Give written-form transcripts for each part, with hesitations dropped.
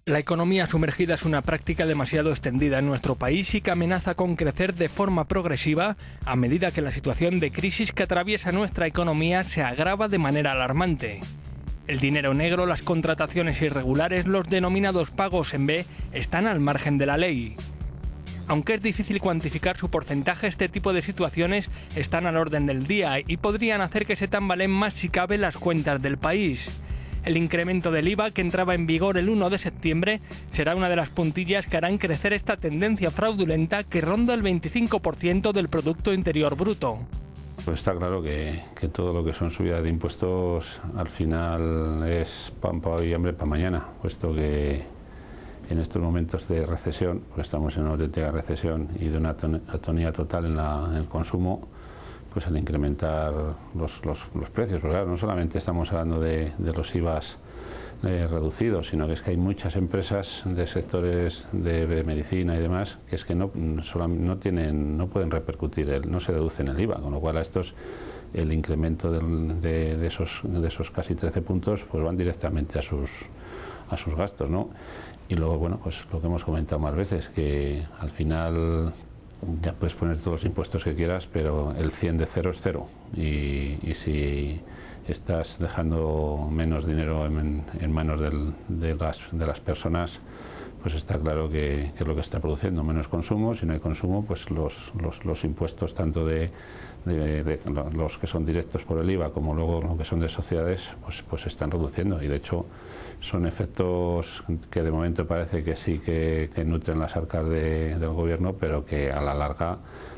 La economía sumergida es una práctica demasiado extendida en nuestro país y que amenaza con crecer de forma progresiva a medida que la situación de crisis que atraviesa nuestra economía se agrava de manera alarmante. El dinero negro, las contrataciones irregulares, los denominados pagos en B, están al margen de la ley. Aunque es difícil cuantificar su porcentaje, este tipo de situaciones están al orden del día y podrían hacer que se tambaleen más si cabe las cuentas del país. El incremento del IVA, que entraba en vigor el 1 de septiembre, será una de las puntillas que harán crecer esta tendencia fraudulenta que ronda el 25% del Producto Interior Bruto. Pues está claro que todo lo que son subidas de impuestos al final es pan para hoy y hambre para mañana, puesto que en estos momentos de recesión, pues estamos en una auténtica recesión y de una atonía total en el consumo, pues al incrementar los precios, porque claro, no solamente estamos hablando de los IVAs reducidos, sino que es que hay muchas empresas de sectores de medicina y demás que es que no pueden repercutir, no se deducen el IVA, con lo cual a estos el incremento de esos casi 13 puntos pues van directamente a sus gastos, ¿no? Y luego, bueno, pues lo que hemos comentado más veces, que al final ya puedes poner todos los impuestos que quieras, pero el 100 de cero es cero. Y si estás dejando menos dinero en manos de las personas, pues está claro que es lo que está produciendo menos consumo. Si no hay consumo, pues los impuestos tanto de los que son directos por el IVA como luego los que son de sociedades, pues se están reduciendo. Y de hecho son efectos que de momento parece que sí que nutren las arcas del gobierno, pero que a la larga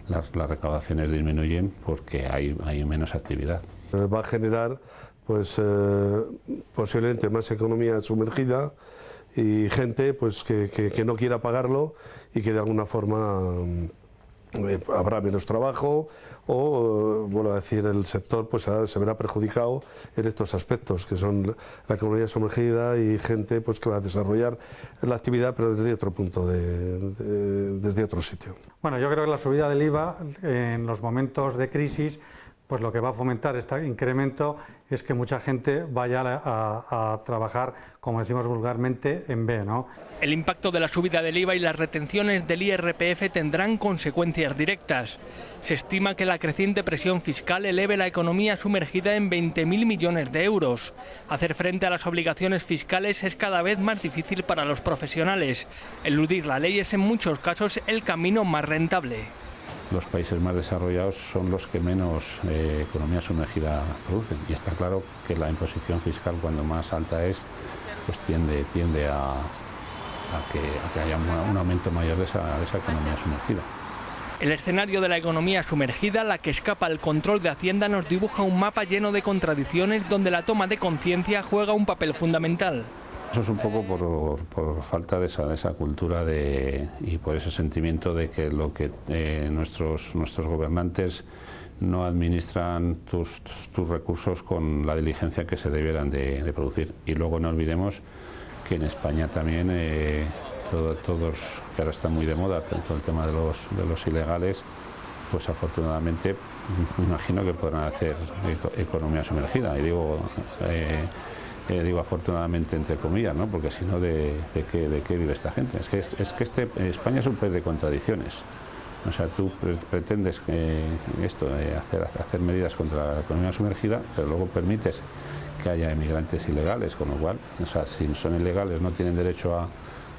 las recaudaciones disminuyen porque hay menos actividad. Va a generar pues posiblemente más economía sumergida y gente pues que no quiera pagarlo y que de alguna forma habrá menos trabajo o, vuelvo a decir, el sector pues se verá perjudicado en estos aspectos que son la economía sumergida y gente pues que va a desarrollar la actividad pero desde otro punto, desde otro sitio. Bueno, yo creo que la subida del IVA en los momentos de crisis pues lo que va a fomentar este incremento es que mucha gente vaya a trabajar, como decimos vulgarmente, en B, ¿no? El impacto de la subida del IVA y las retenciones del IRPF tendrán consecuencias directas. Se estima que la creciente presión fiscal eleve la economía sumergida en 20.000 millones de euros. Hacer frente a las obligaciones fiscales es cada vez más difícil para los profesionales. Eludir la ley es en muchos casos el camino más rentable. Los países más desarrollados son los que menos economía sumergida producen y está claro que la imposición fiscal cuando más alta es, pues tiende a que haya un aumento mayor de esa economía sumergida. El escenario de la economía sumergida, la que escapa al control de Hacienda, nos dibuja un mapa lleno de contradicciones donde la toma de conciencia juega un papel fundamental. Eso es un poco por falta de esa cultura y por ese sentimiento de que lo que nuestros gobernantes no administran tus recursos con la diligencia que se debieran de producir. Y luego no olvidemos que en España también todos, que ahora está muy de moda todo el tema de los ilegales, pues afortunadamente me imagino que podrán hacer economía sumergida. Y digo afortunadamente entre comillas, ¿no? Porque si no, ¿de qué vive esta gente? Es que España es un país de contradicciones. O sea, tú pretendes hacer medidas contra la economía sumergida, pero luego permites que haya emigrantes ilegales, con lo cual, o sea, si son ilegales no tienen derecho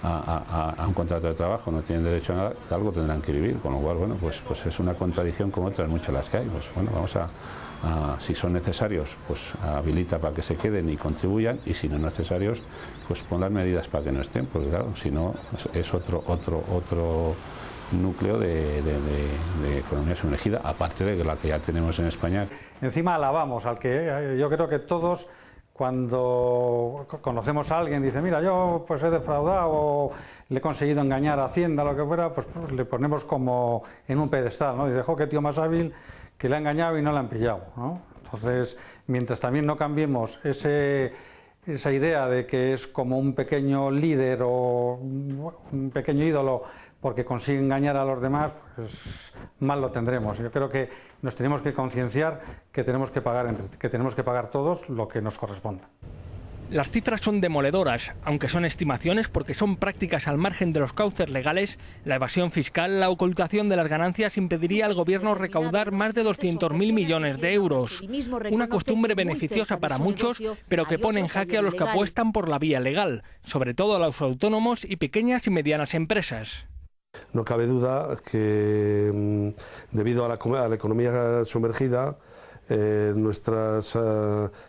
a un contrato de trabajo, no tienen derecho a nada, algo tendrán que vivir, con lo cual, bueno, pues es una contradicción como otras muchas las que hay. Pues bueno, vamos si son necesarios, pues habilita para que se queden y contribuyan, y si no necesarios, pues pon las medidas para que no estén, porque claro, si no es otro núcleo de economía sumergida, aparte de la que ya tenemos en España. Encima alabamos al que yo creo que todos, cuando conocemos a alguien, dice, mira, yo pues he defraudado o le he conseguido engañar a Hacienda, lo que fuera, pues le ponemos como en un pedestal, ¿no? Dice, jo, qué tío más hábil, que le ha engañado y no le han pillado, ¿no? Entonces, mientras también no cambiemos esa idea de que es como un pequeño líder o un pequeño ídolo porque consigue engañar a los demás, pues mal lo tendremos. Yo creo que nos tenemos que concienciar que tenemos que pagar todos lo que nos corresponda. Las cifras son demoledoras, aunque son estimaciones porque son prácticas al margen de los cauces legales. La evasión fiscal, la ocultación de las ganancias impediría al gobierno recaudar más de 200.000 millones de euros. Una costumbre beneficiosa para muchos, pero que pone en jaque a los que apuestan por la vía legal, sobre todo a los autónomos y pequeñas y medianas empresas. No cabe duda que debido a la economía sumergida, nuestros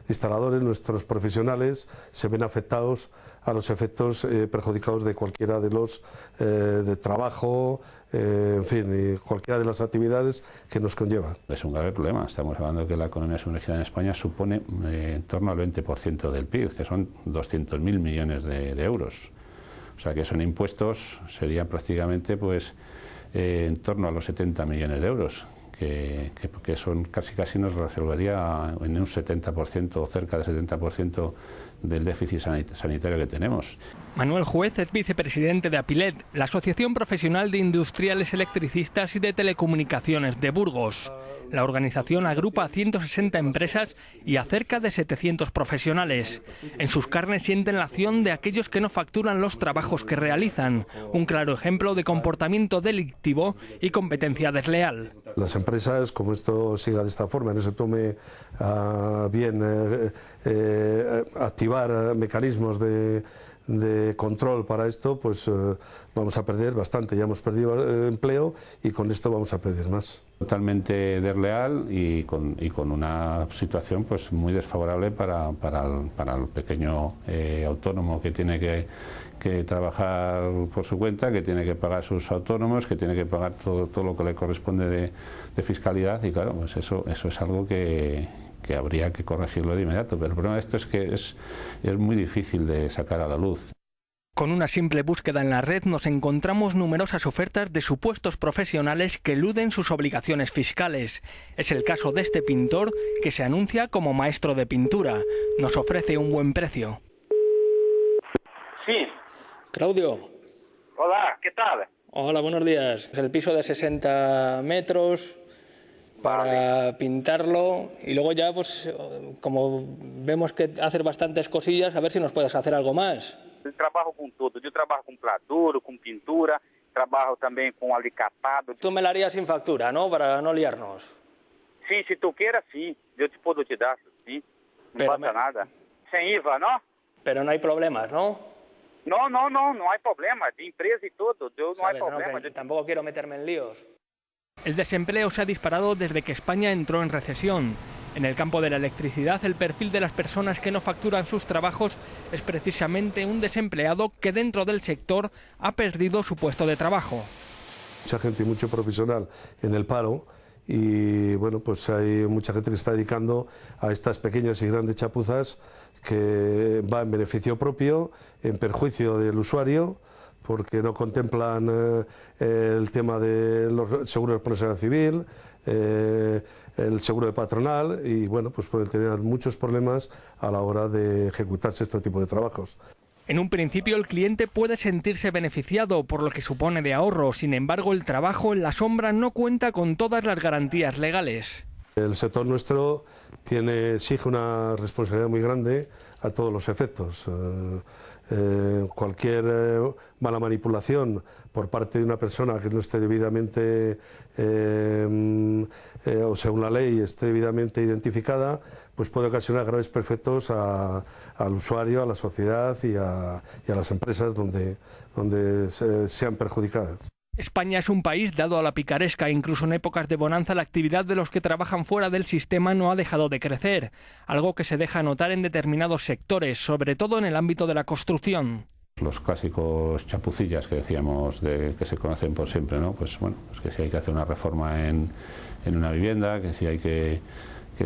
instaladores, nuestros profesionales se ven afectados a los efectos perjudicados de cualquiera de los de trabajo, en fin, y cualquiera de las actividades que nos conlleva. Es un grave problema. Estamos hablando de que la economía sumergida en España supone en torno al 20% del PIB, que son 200.000 millones de euros. O sea que son impuestos, serían prácticamente pues en torno a los 70 millones de euros. Que son casi nos resolvería en un 70% o cerca del 70% del déficit sanitario que tenemos. Manuel Juez es vicepresidente de Apilet, la Asociación Profesional de Industriales Electricistas y de Telecomunicaciones de Burgos. La organización agrupa a 160 empresas y a cerca de 700 profesionales. En sus carnes sienten la acción de aquellos que no facturan los trabajos que realizan, un claro ejemplo de comportamiento delictivo y competencia desleal. Las empresas, como esto siga de esta forma, no se tome bien activar mecanismos de control para esto, pues vamos a perder bastante. Ya hemos perdido empleo y con esto vamos a perder más. Totalmente desleal y con una situación pues muy desfavorable para el pequeño autónomo que tiene que trabajar por su cuenta, que tiene que pagar sus autónomos, que tiene que pagar todo lo que le corresponde de fiscalidad, y claro, pues eso es algo que habría que corregirlo de inmediato, pero el problema de esto es que es muy difícil de sacar a la luz. Con una simple búsqueda en la red nos encontramos numerosas ofertas de supuestos profesionales que eluden sus obligaciones fiscales. Es el caso de este pintor que se anuncia como maestro de pintura. Nos ofrece un buen precio. Sí. Claudio. Hola, ¿qué tal? Hola, buenos días. El piso de 60 metros para pintarlo y luego ya, pues, como vemos que haces bastantes cosillas, a ver si nos puedes hacer algo más. Eu trabalho com tudo. Eu trabalho com pladuro, com pintura, trabalho também com alicatado. Tú me la harías sin factura, ¿no? Para no liarnos. Sim, se tu queira, sim. Eu te puedo te dar, sim. Não passa nada. Sem IVA, não? Pero no hay problemas, ¿no? No hay problema. De empresa y todo, no hay problema. ¿No? Tampoco quiero meterme en líos. El desempleo se ha disparado desde que España entró en recesión. En el campo de la electricidad, el perfil de las personas que no facturan sus trabajos es precisamente un desempleado que dentro del sector ha perdido su puesto de trabajo. Mucha gente y mucho profesional en el paro y bueno, pues hay mucha gente que está dedicando a estas pequeñas y grandes chapuzas que va en beneficio propio, en perjuicio del usuario, porque no contemplan el tema de los seguros de responsabilidad civil, el seguro de patronal, y bueno, pues pueden tener muchos problemas a la hora de ejecutarse este tipo de trabajos. En un principio el cliente puede sentirse beneficiado por lo que supone de ahorro, sin embargo el trabajo en la sombra no cuenta con todas las garantías legales. El sector nuestro exige una responsabilidad muy grande a todos los efectos. Cualquier mala manipulación por parte de una persona que no esté debidamente o según la ley esté debidamente identificada, pues puede ocasionar graves efectos al usuario, a la sociedad y a las empresas donde sean perjudicadas. España es un país dado a la picaresca. Incluso en épocas de bonanza la actividad de los que trabajan fuera del sistema no ha dejado de crecer, algo que se deja notar en determinados sectores, sobre todo en el ámbito de la construcción. Los clásicos chapucillas que decíamos, que se conocen por siempre, ¿no? Pues bueno, pues que si hay que hacer una reforma en una vivienda, que si hay que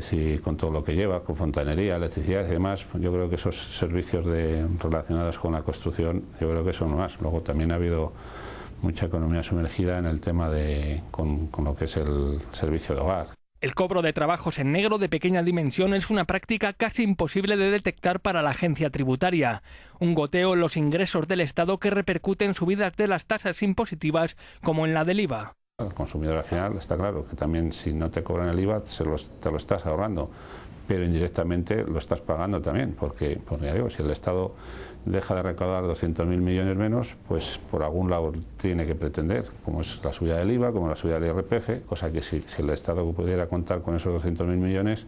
si con todo lo que lleva, con fontanería, electricidad y demás, yo creo que esos servicios relacionados con la construcción, yo creo que son más. Luego también ha habido mucha economía sumergida en el tema con lo que es el servicio de hogar. El cobro de trabajos en negro de pequeña dimensión es una práctica casi imposible de detectar para la agencia tributaria. Un goteo en los ingresos del Estado que repercute en subidas de las tasas impositivas como en la del IVA. El consumidor al final está claro que también si no te cobran el IVA te lo estás ahorrando, pero indirectamente lo estás pagando también, porque ya digo, si el Estado deja de recaudar 200.000 millones menos, pues por algún lado tiene que pretender, como es la subida del IVA, como la subida del IRPF, cosa que si el Estado pudiera contar con esos 200.000 millones,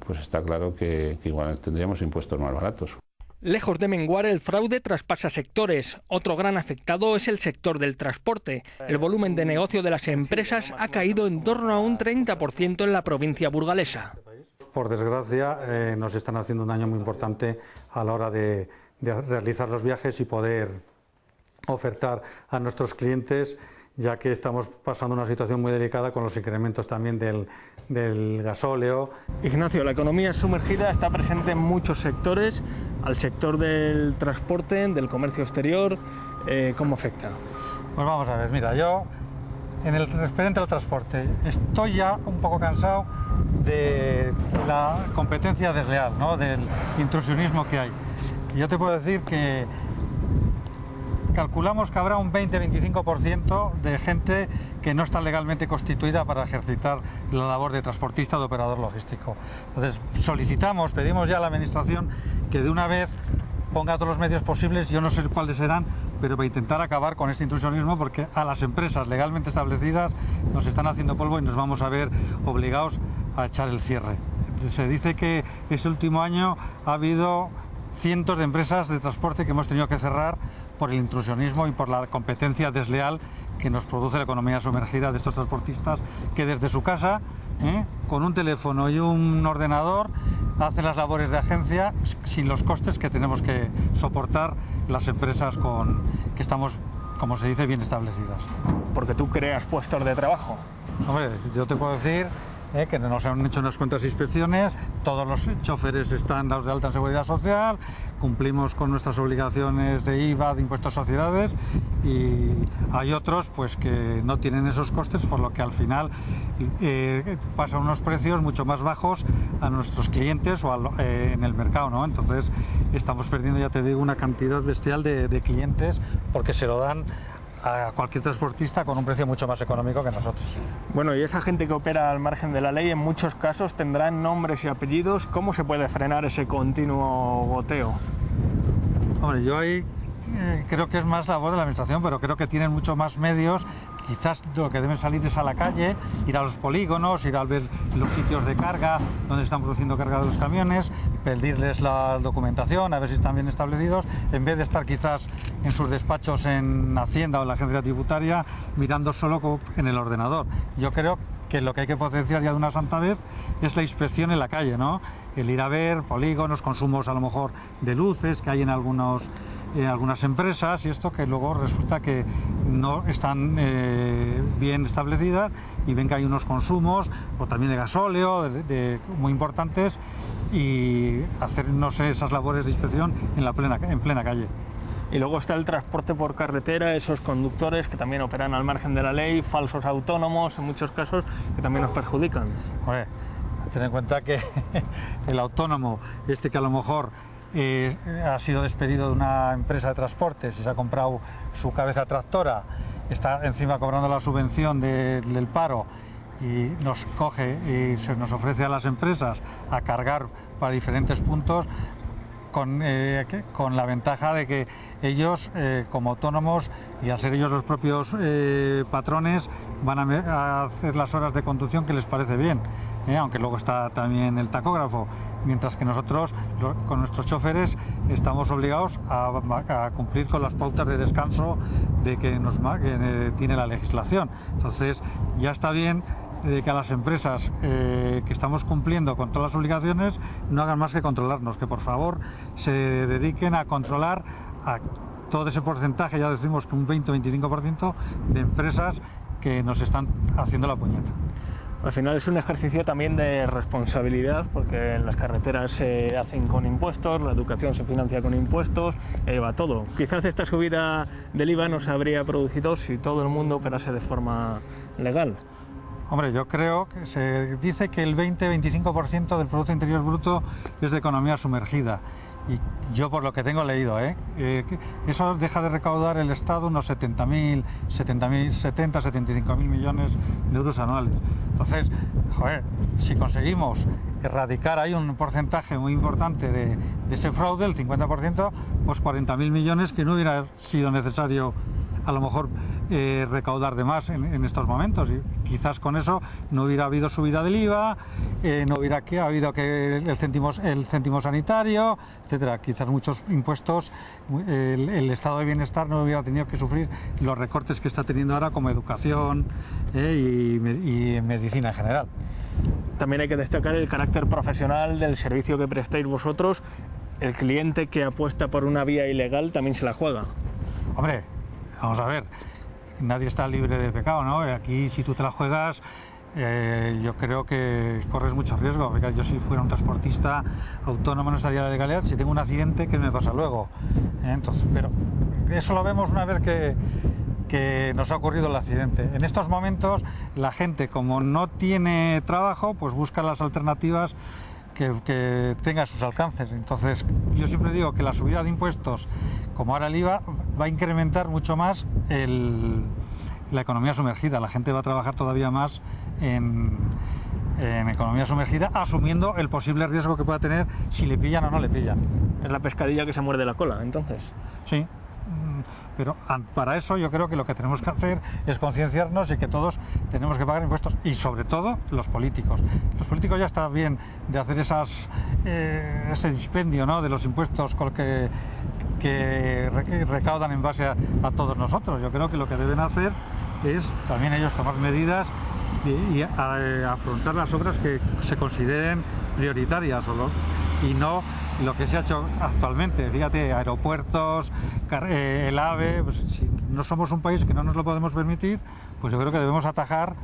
pues está claro que igual tendríamos impuestos más baratos. Lejos de menguar, el fraude traspasa sectores. Otro gran afectado es el sector del transporte. El volumen de negocio de las empresas ha caído en torno a un 30% en la provincia burgalesa. Por desgracia, nos están haciendo un daño muy importante a la hora de realizar los viajes y poder ofertar a nuestros clientes, ya que estamos pasando una situación muy delicada con los incrementos también del gasóleo. Ignacio, la economía sumergida está presente en muchos sectores. Al sector del transporte, del comercio exterior, ¿cómo afecta? Pues vamos a ver, mira, yo en el referente al transporte estoy ya un poco cansado de la competencia desleal, ¿no? Del intrusionismo que hay. Y yo te puedo decir que calculamos que habrá un 20-25% de gente que no está legalmente constituida para ejercitar la labor de transportista o de operador logístico. Entonces pedimos ya a la Administración que de una vez ponga todos los medios posibles, yo no sé cuáles serán, pero para intentar acabar con este intrusionismo, porque a las empresas legalmente establecidas nos están haciendo polvo y nos vamos a ver obligados a echar el cierre. Se dice que este último año ha habido cientos de empresas de transporte que hemos tenido que cerrar por el intrusionismo y por la competencia desleal que nos produce la economía sumergida de estos transportistas que desde su casa, con un teléfono y un ordenador, hacen las labores de agencia sin los costes que tenemos que soportar las empresas que estamos, como se dice, bien establecidas. Porque tú creas puestos de trabajo. Hombre, yo te puedo decir que nos han hecho unas cuantas inspecciones, todos los choferes están dados de alta en Seguridad Social, cumplimos con nuestras obligaciones de IVA, de impuestos a sociedades, y hay otros pues que no tienen esos costes, por lo que al final pasan unos precios mucho más bajos a nuestros clientes o en el mercado, ¿no? Entonces estamos perdiendo, ya te digo, una cantidad bestial de clientes porque se lo dan a cualquier transportista con un precio mucho más económico que nosotros. Bueno, y esa gente que opera al margen de la ley en muchos casos tendrán nombres y apellidos. ¿Cómo se puede frenar ese continuo goteo? Hombre, yo ahí creo que es más labor de la Administración, pero creo que tienen mucho más medios. Quizás lo que deben salir es a la calle, ir a los polígonos, ir a ver los sitios de carga, donde están produciendo carga de los camiones, pedirles la documentación, a ver si están bien establecidos, en vez de estar quizás en sus despachos en Hacienda o en la agencia tributaria, mirando solo en el ordenador. Yo creo que lo que hay que potenciar ya de una santa vez es la inspección en la calle, ¿no? El ir a ver polígonos, consumos a lo mejor de luces que hay en algunas empresas, y esto que luego resulta que no están bien establecidas y ven que hay unos consumos o también de gasóleo muy importantes, y hacer, no sé, esas labores de inspección en plena calle. Y luego está el transporte por carretera, esos conductores que también operan al margen de la ley, falsos autónomos en muchos casos, que también nos perjudican. Hombre, ten en cuenta que el autónomo, que a lo mejor ha sido despedido de una empresa de transportes y se ha comprado su cabeza tractora, está encima cobrando la subvención del paro, y nos coge y se nos ofrece a las empresas a cargar para diferentes puntos, con la ventaja de que ellos, como autónomos, y al ser ellos los propios patrones, van a hacer las horas de conducción que les parece bien, aunque luego está también el tacógrafo, mientras que nosotros, con nuestros choferes, estamos obligados a cumplir con las pautas de descanso que tiene la legislación. Entonces, ya está bien que a las empresas que estamos cumpliendo con todas las obligaciones no hagan más que controlarnos, que por favor se dediquen a controlar a todo ese porcentaje, ya decimos que un 20-25% de empresas que nos están haciendo la puñeta. Al final es un ejercicio también de responsabilidad, porque las carreteras se hacen con impuestos, la educación se financia con impuestos, va todo. Quizás esta subida del IVA no se habría producido si todo el mundo operase de forma legal. Hombre, yo creo que se dice que el 20-25% del Producto Interior Bruto es de economía sumergida. Y yo, por lo que tengo leído, eso deja de recaudar el Estado unos 70-75.000 millones de euros anuales. Entonces, joder, si conseguimos erradicar ahí un porcentaje muy importante de ese fraude, el 50%, pues 40.000 millones que no hubiera sido necesario a lo mejor recaudar de más en estos momentos, y quizás con eso no hubiera habido subida del IVA, no hubiera habido que el céntimo sanitario, etcétera. Quizás muchos impuestos, el estado de bienestar no hubiera tenido que sufrir los recortes que está teniendo ahora, como educación y medicina en general. También hay que destacar el carácter profesional del servicio que prestáis vosotros. El cliente que apuesta por una vía ilegal también se la juega. Hombre, vamos a ver, nadie está libre de pecado, ¿no? Aquí, si tú te la juegas, yo creo que corres mucho riesgo. Yo, si fuera un transportista autónomo, no estaría la legalidad. Si tengo un accidente, ¿qué me pasa luego? Entonces, pero eso lo vemos una vez que nos ha ocurrido el accidente. En estos momentos, la gente, como no tiene trabajo, pues busca las alternativas que tenga a sus alcances. Entonces, yo siempre digo que la subida de impuestos, como ahora el IVA, va a incrementar mucho más la economía sumergida. La gente va a trabajar todavía más en economía sumergida, asumiendo el posible riesgo que pueda tener si le pillan o no le pillan. Es la pescadilla que se muerde la cola, entonces. Sí. Pero para eso yo creo que lo que tenemos que hacer es concienciarnos y que todos tenemos que pagar impuestos, y sobre todo los políticos. Los políticos ya está bien de hacer ese dispendio, ¿no?, de los impuestos que recaudan en base a todos nosotros. Yo creo que lo que deben hacer es también ellos tomar medidas y afrontar las obras que se consideren prioritarias y no lo que se ha hecho actualmente. Fíjate, aeropuertos, el AVE, pues, si no somos un país que no nos lo podemos permitir, pues yo creo que debemos atajar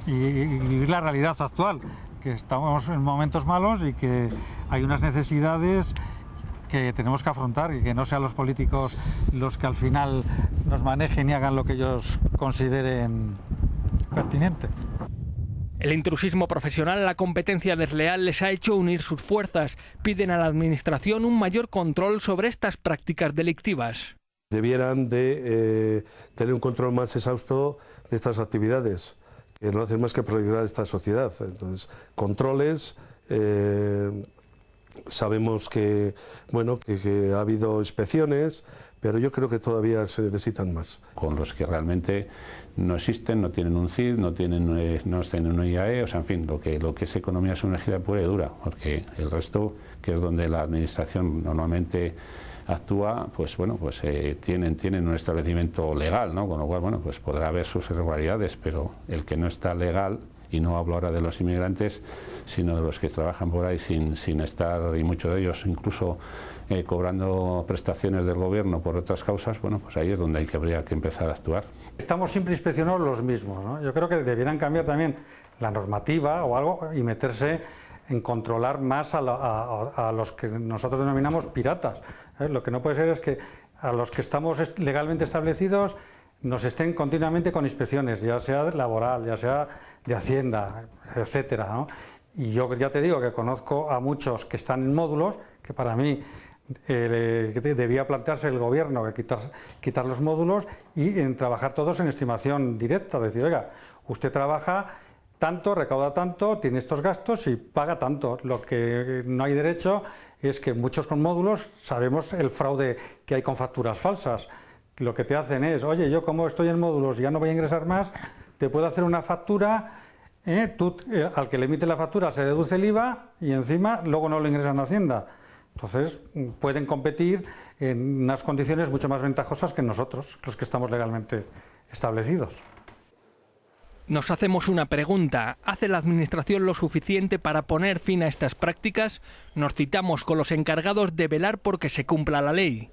y vivir la realidad actual, que estamos en momentos malos y que hay unas necesidades que tenemos que afrontar, y que no sean los políticos los que al final nos manejen y hagan lo que ellos consideren pertinente. El intrusismo profesional, la competencia desleal les ha hecho unir sus fuerzas. Piden a la Administración un mayor control sobre estas prácticas delictivas. Debieran de tener un control más exhausto de estas actividades, que no hacen más que proliferar esta sociedad. Entonces, controles, sabemos que ha habido inspecciones, pero yo creo que todavía se necesitan más. Con los que realmente no existen, no tienen un CID, no tienen un IAE, o sea, en fin, lo que es economía sumergida pura y dura, porque el resto, que es donde la Administración normalmente actúa, pues bueno, pues tienen un establecimiento legal, ¿no? Con lo cual, bueno, pues podrá haber sus irregularidades, pero el que no está legal, y no hablo ahora de los inmigrantes, sino de los que trabajan por ahí sin estar, y muchos de ellos incluso cobrando prestaciones del gobierno por otras causas, bueno, pues ahí es donde habría que empezar a actuar. Estamos siempre inspeccionados los mismos, ¿no? Yo creo que debieran cambiar también la normativa o algo y meterse en controlar más a los que nosotros denominamos piratas. Lo que no puede ser es que a los que estamos legalmente establecidos nos estén continuamente con inspecciones, ya sea laboral, ya sea de Hacienda, etcétera, ¿no? Y yo ya te digo que conozco a muchos que están en módulos, que para mí debía plantearse el gobierno que quitar los módulos y en trabajar todos en estimación directa, decir, oiga, usted trabaja tanto, recauda tanto, tiene estos gastos y paga tanto. Lo que no hay derecho es que muchos con módulos sabemos el fraude que hay con facturas falsas. Lo que te hacen es, oye, yo como estoy en módulos y ya no voy a ingresar más, te puedo hacer una factura, al que le emite la factura se deduce el IVA y encima luego no lo ingresan a Hacienda. Entonces pueden competir en unas condiciones mucho más ventajosas que nosotros, los que estamos legalmente establecidos. Nos hacemos una pregunta. ¿Hace la Administración lo suficiente para poner fin a estas prácticas? Nos citamos con los encargados de velar por que se cumpla la ley.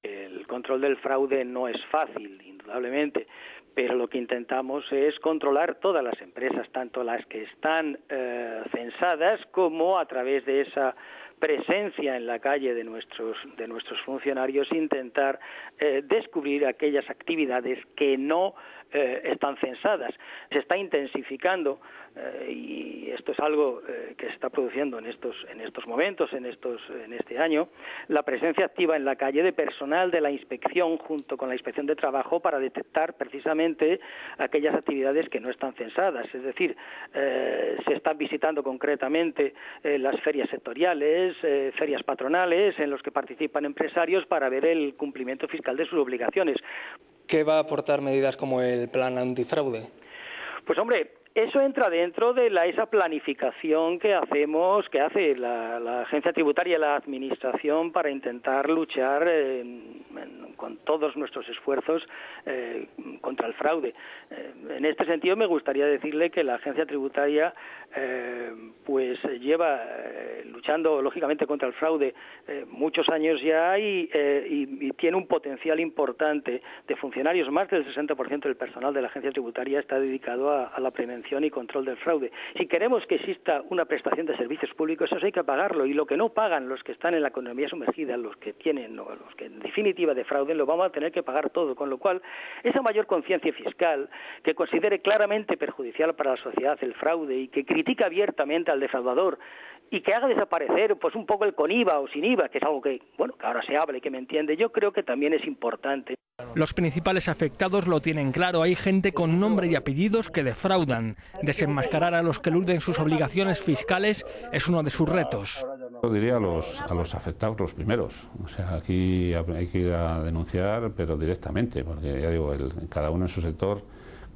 El control del fraude no es fácil, indudablemente, pero lo que intentamos es controlar todas las empresas, tanto las que están censadas como a través de esa presencia en la calle de nuestros funcionarios, intentar descubrir aquellas actividades que no están censadas. Se está intensificando y esto es algo que se está produciendo en estos momentos, en este año, la presencia activa en la calle de personal de la inspección junto con la inspección de trabajo para detectar precisamente aquellas actividades que no están censadas. Es decir, se están visitando concretamente las ferias sectoriales, ferias patronales en los que participan empresarios para ver el cumplimiento fiscal de sus obligaciones. ¿Qué va a aportar medidas como el plan antifraude? Pues hombre, eso entra dentro de esa planificación que hace la Agencia Tributaria y la Administración para intentar luchar con todos nuestros esfuerzos contra el fraude. En este sentido, me gustaría decirle que la Agencia Tributaria pues lleva luchando lógicamente contra el fraude muchos años ya y tiene un potencial importante de funcionarios. Más del 60% del personal de la Agencia Tributaria está dedicado a la prevención y control del fraude. Si queremos que exista una prestación de servicios públicos, eso hay que pagarlo, y lo que no pagan los que están en la economía sumergida, los que en definitiva defrauden, lo vamos a tener que pagar todo, con lo cual esa mayor conciencia fiscal que considere claramente perjudicial para la sociedad el fraude y que critica abiertamente al defraudador y que haga desaparecer pues un poco el con IVA o sin IVA, que es algo que ahora se habla y que me entiende, yo creo que también es importante. Los principales afectados lo tienen claro. Hay gente con nombre y apellidos que defraudan. Desenmascarar a los que eluden sus obligaciones fiscales es uno de sus retos. Yo diría a los afectados los primeros. O sea, aquí hay que ir a denunciar, pero directamente, porque ya digo, cada uno en su sector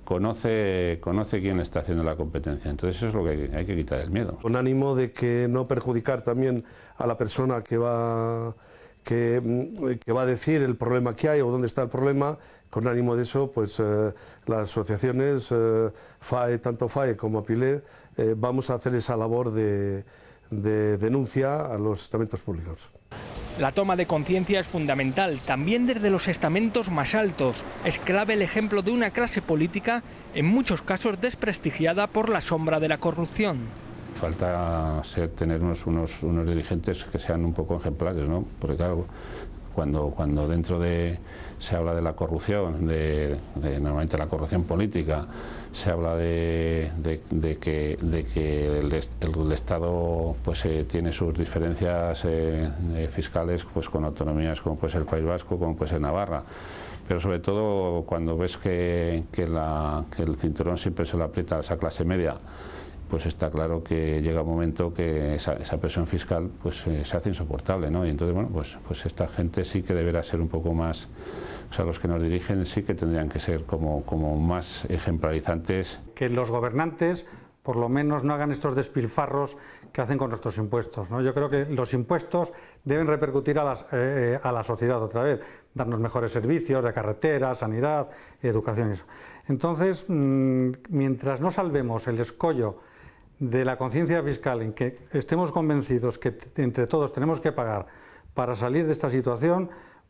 conoce quién está haciendo la competencia. Entonces eso es lo que hay que quitar, el miedo. Con ánimo de que no perjudicar también a la persona que va a decir el problema que hay o dónde está el problema, con ánimo de eso, pues las asociaciones FAE, tanto FAE como APILE, vamos a hacer esa labor de denuncia a los estamentos públicos. La toma de conciencia es fundamental, también desde los estamentos más altos. Es clave el ejemplo de una clase política, en muchos casos desprestigiada por la sombra de la corrupción. Falta tener unos dirigentes que sean un poco ejemplares, ¿no? Porque claro, cuando dentro se habla de la corrupción, de normalmente la corrupción política, se habla de que el Estado pues tiene sus diferencias fiscales pues con autonomías como puede ser el País Vasco, como puede ser Navarra. Pero sobre todo cuando ves que el cinturón siempre se lo aprieta a esa clase media, pues está claro que llega un momento que esa presión fiscal pues se hace insoportable, ¿no? Y entonces, bueno, pues esta gente sí que deberá ser un poco más, o sea, los que nos dirigen sí que tendrían que ser como más ejemplarizantes. Que los gobernantes por lo menos no hagan estos despilfarros que hacen con nuestros impuestos, ¿no? Yo creo que los impuestos deben repercutir a la sociedad otra vez, darnos mejores servicios de carretera, sanidad, educación y eso. Entonces, mientras no salvemos el escollo de la conciencia fiscal, en que estemos convencidos que entre todos tenemos que pagar para salir de esta situación,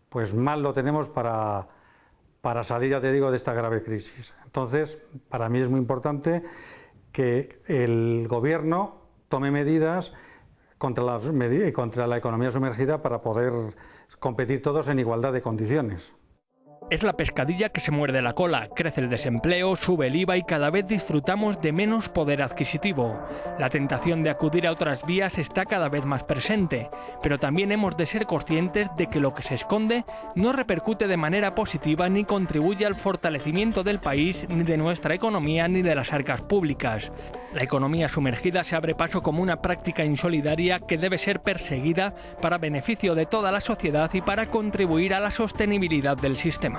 pues mal lo tenemos para salir, ya te digo, de esta grave crisis. Entonces, para mí es muy importante que el Gobierno tome medidas contra la economía sumergida para poder competir todos en igualdad de condiciones. Es la pescadilla que se muerde la cola, crece el desempleo, sube el IVA y cada vez disfrutamos de menos poder adquisitivo. La tentación de acudir a otras vías está cada vez más presente, pero también hemos de ser conscientes de que lo que se esconde no repercute de manera positiva ni contribuye al fortalecimiento del país, ni de nuestra economía, ni de las arcas públicas. La economía sumergida se abre paso como una práctica insolidaria que debe ser perseguida para beneficio de toda la sociedad y para contribuir a la sostenibilidad del sistema.